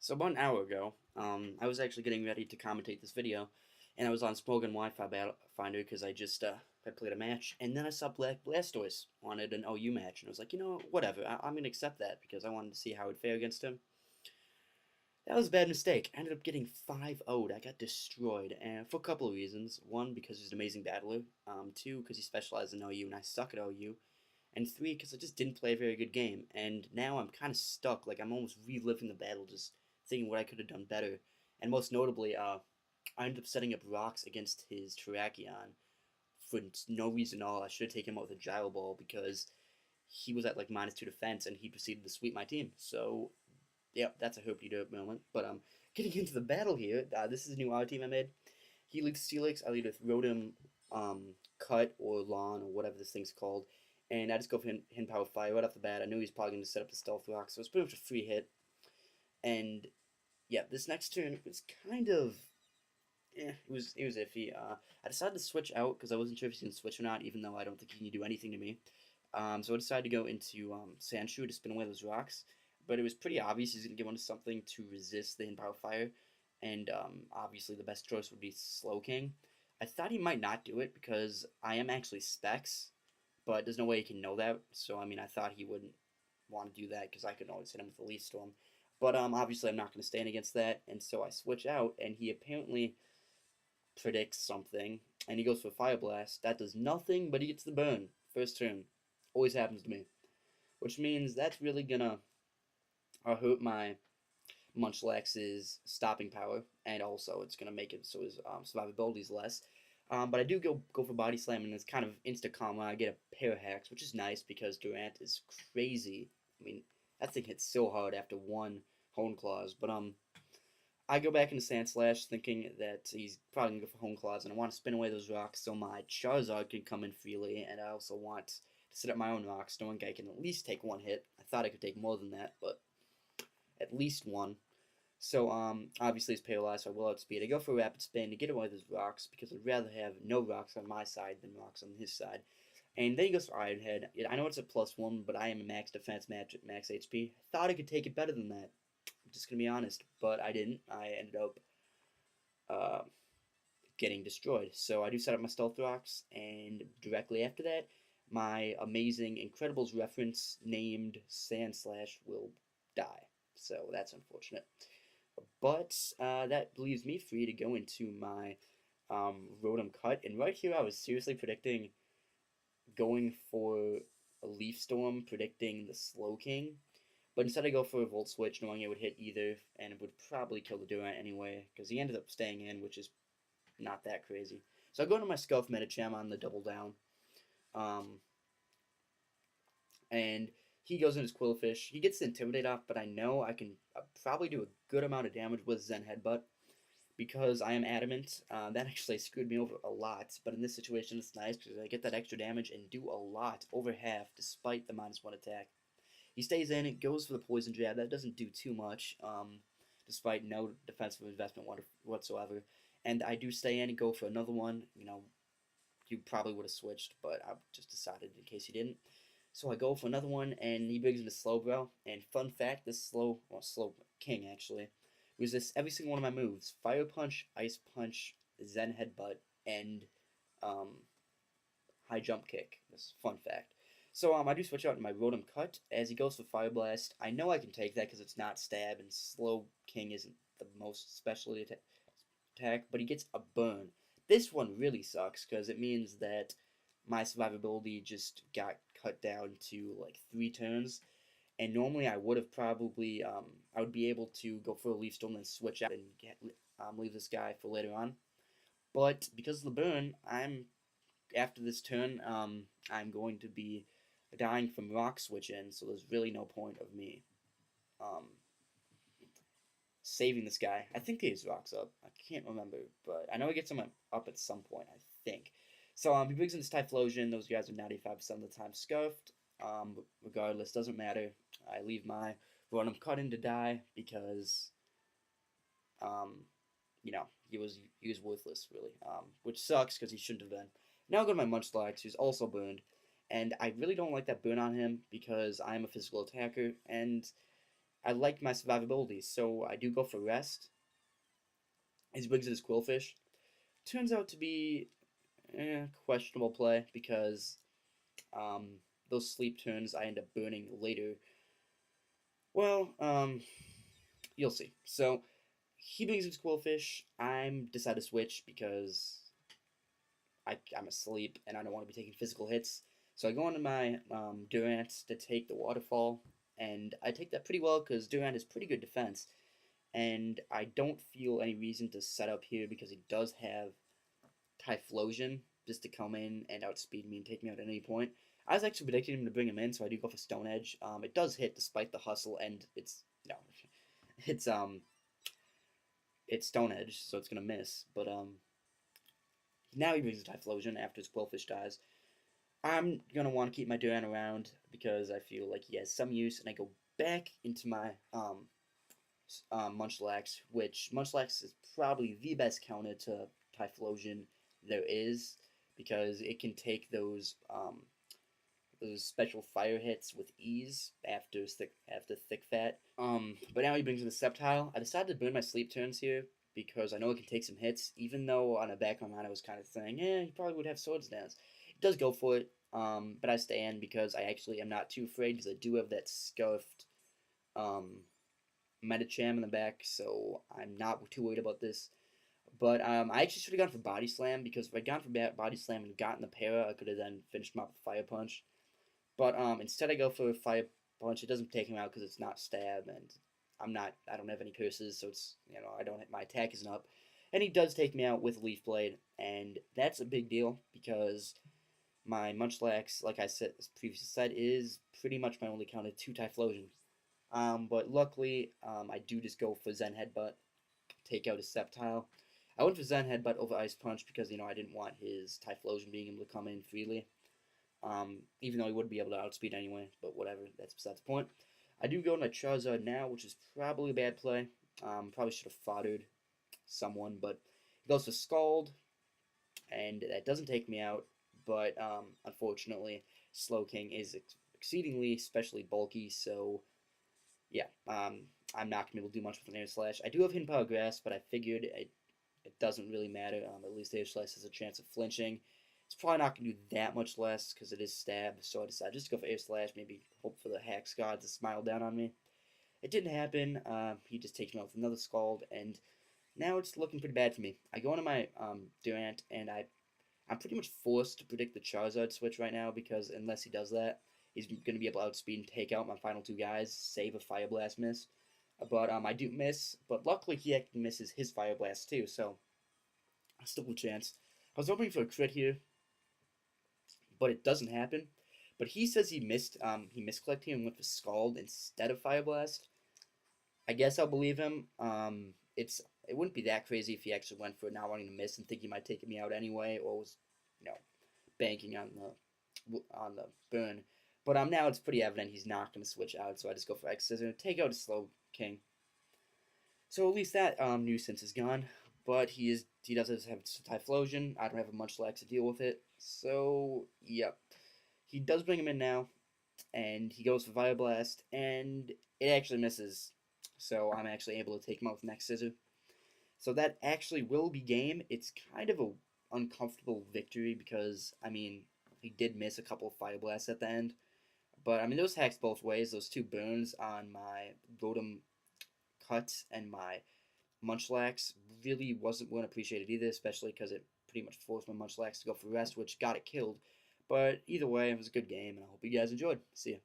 So about an hour ago, I was actually getting ready to commentate this video, and I was on Smogan Wi-Fi Battle Finder because I just had played a match, and then I saw Black Blastoise wanted an OU match, and I was like, you know, whatever, I'm gonna accept that because I wanted to see how it would fare against him. That was a bad mistake. I ended up getting 5-0'd. I got destroyed, and for a couple of reasons. One, because he's an amazing battler. Two, because he specializes in OU, and I suck at OU. And three, because I just didn't play a very good game. And now I'm kind of stuck. Like, I'm almost reliving the battle, just thinking what I could have done better. And most notably, I ended up setting up rocks against his Terrakion for no reason at all. I should have taken him out with a gyro ball because he was at like -2 defense, and he proceeded to sweep my team. So yeah, that's a hope you do it moment. But getting into the battle here, this is a new R team I made. He leads Steelix, I lead with Rotom, Cut, or Lawn, or whatever this thing's called. And I just go for Hin Power Fire right off the bat. I knew he was probably going to set up the Stealth Rock, so it's pretty much a free hit. And yeah, this next turn was kind of, it was iffy. I decided to switch out because I wasn't sure if he's going to switch or not, even though I don't think he can do anything to me. So I decided to go into Sandshoe to spin away those rocks. But it was pretty obvious he's going to get onto something to resist the Hin Power Fire. And obviously the best choice would be Slowking. I thought he might not do it because I am actually Specs, but there's no way he can know that. So I mean, I thought he wouldn't want to do that because I could always hit him with the Leaf Storm. But obviously I'm not going to stand against that, and so I switch out, and he apparently predicts something, and he goes for Fire Blast. That does nothing, but he gets the burn first turn. Always happens to me, which means that's really gonna hurt my Munchlax's stopping power, and also it's gonna make it so his survivability is less. But I do go for Body Slam, and it's kind of insta combo. I get a pair of hacks, which is nice because Durant is crazy. I mean, that thing hits so hard after one Hone Claws. But I go back into Sand Slash thinking that he's probably gonna go for Hone Claws, and I want to spin away those rocks so my Charizard can come in freely, and I also want to set up my own rocks, knowing I can at least take one hit. I thought I could take more than that, but at least one. So, obviously he's paralyzed, so I will outspeed. I go for a rapid spin to get away with his rocks, because I'd rather have no rocks on my side than rocks on his side. And then he goes for Iron Head. I know it's a +1, but I am a max defense, max HP. I thought I could take it better than that. I'm just gonna be honest, but I didn't. I ended up uh, getting destroyed. So I do set up my Stealth Rocks, and directly after that, my amazing Incredibles reference named Sand Slash will die. So that's unfortunate. But that leaves me free to go into my Rotom Cut. And right here, I was seriously predicting going for a Leaf Storm, predicting the Slowking. But instead, I go for a Volt Switch, knowing it would hit either, and it would probably kill the Durant anyway, because he ended up staying in, which is not that crazy. So I go into my Scuff Medicham on the double down. Um, and he goes in his Quillfish. He gets the Intimidate off, but I know I can probably do a good amount of damage with Zen Headbutt because I am adamant. That actually screwed me over a lot, but in this situation it's nice because I get that extra damage and do a lot, over half, despite the -1 attack. He stays in, it goes for the Poison Jab. That doesn't do too much, despite no defensive investment whatsoever. And I do stay in and go for another one. You know, you probably would have switched, but I just decided in case you didn't. So I go for another one, and he brings in the Slowbro. And fun fact, this Slow King actually resists every single one of my moves: Fire Punch, Ice Punch, Zen Headbutt, and High Jump Kick. This fun fact. So I do switch out my Rotom Cut as he goes for Fire Blast. I know I can take that because it's not Stab, and Slow King isn't the most specialty attack, but he gets a burn. This one really sucks because it means that my survivability just got cut down to like 3 turns, and normally I would have probably I would be able to go for a Leaf Storm and switch out and leave this guy for later on. But because of the burn, after this turn I'm going to be dying from Rock Switch in, so there's really no point of me um, saving this guy. I think he has rocks up. I can't remember, but I know he gets him up at some point, I think. So he brings in this Typhlosion. Those guys are 95% of the time scuffed. But regardless, doesn't matter. I leave my Rotom Cut in to die because you know, he was worthless really. Which sucks because he shouldn't have been. Now I go to my Munchlax, who's also burned. And I really don't like that burn on him because I am a physical attacker, and I like my survivability, so I do go for rest. He brings in his quillfish. Turns out to be questionable play because um, those sleep turns I end up burning later. Well, you'll see. So he brings his quillfish. I'm decide to switch because I'm asleep and I don't want to be taking physical hits. So I go into my Durant to take the waterfall, and I take that pretty well because Durant has pretty good defense, and I don't feel any reason to set up here because he does have Typhlosion just to come in and outspeed me and take me out at any point. I was actually predicting him to bring him in, so I do go for Stone Edge. It does hit despite the hustle, and it's no, it's it's Stone Edge, so it's gonna miss. But now he brings the Typhlosion after his Quillfish dies. I'm gonna want to keep my Duran around because I feel like he has some use, and I go back into my Munchlax, which Munchlax is probably the best counter to Typhlosion there is because it can take those special fire hits with ease after thick fat. But now he brings in the Sceptile. I decided to burn my sleep turns here because I know it can take some hits, even though on the back of my mind I was kind of saying, yeah, he probably would have Swords Dance. It does go for it, but I stand because I actually am not too afraid because I do have that Scuffed Metacham in the back, so I'm not too worried about this. But I actually should have gone for Body Slam because if I'd gone for Body Slam and gotten the para, I could have then finished him up with Fire Punch. But instead I go for Fire Punch. It doesn't take him out because it's not stab, and I don't have any curses, so it's, my attack isn't up. And he does take me out with Leaf Blade, and that's a big deal because my Munchlax, like I said, previously said, is pretty much my only counter to Typhlosion. But luckily, I do just go for Zen Headbutt, take out his Sceptile. I went for Zen Headbutt over Ice Punch because, I didn't want his Typhlosion being able to come in freely. Even though he would be able to outspeed anyway, but whatever, that's besides the point. I do go to my Charizard now, which is probably a bad play. Probably should have foddered someone, but he goes for Scald, and that doesn't take me out, but unfortunately, Slowking is exceedingly, especially bulky, so yeah, I'm not going to be able to do much with an Air Slash. I do have Hidden Power Grass, but I figured it doesn't really matter. At least Air Slash has a chance of flinching. It's probably not going to do that much less because it is stab, so I decided just to go for Air Slash, maybe hope for the Hax God to smile down on me. It didn't happen. He just takes me out with another Scald, and now it's looking pretty bad for me. I go into my Durant, and I'm pretty much forced to predict the Charizard switch right now because unless he does that, he's going to be able to outspeed and take out my final two guys, save a Fire Blast miss. But I do miss, but luckily he actually misses his Fire Blast too, so still a chance. I was hoping for a crit here, but it doesn't happen. But he says he misclicked here and went for Scald instead of Fire Blast. I guess I'll believe him. It wouldn't be that crazy if he actually went for not wanting to miss and think he might take me out anyway, or was, banking on the burn. But now it's pretty evident he's not going to switch out, so I just go for X Scissor, take out a Slow King. So at least that nuisance is gone. But he does have Typhlosion. I don't have a Munchlax to deal with it. So yep, he does bring him in now, and he goes for Fire Blast, and it actually misses. So I'm actually able to take him out with Next Scissor. So that actually will be game. It's kind of a uncomfortable victory because he did miss a couple of Fire Blasts at the end. But those hacks both ways. Those two burns on my Rotom Cut and my Munchlax really wasn't well appreciated either, especially because it pretty much forced my Munchlax to go for rest, which got it killed. But either way, it was a good game, and I hope you guys enjoyed. See ya.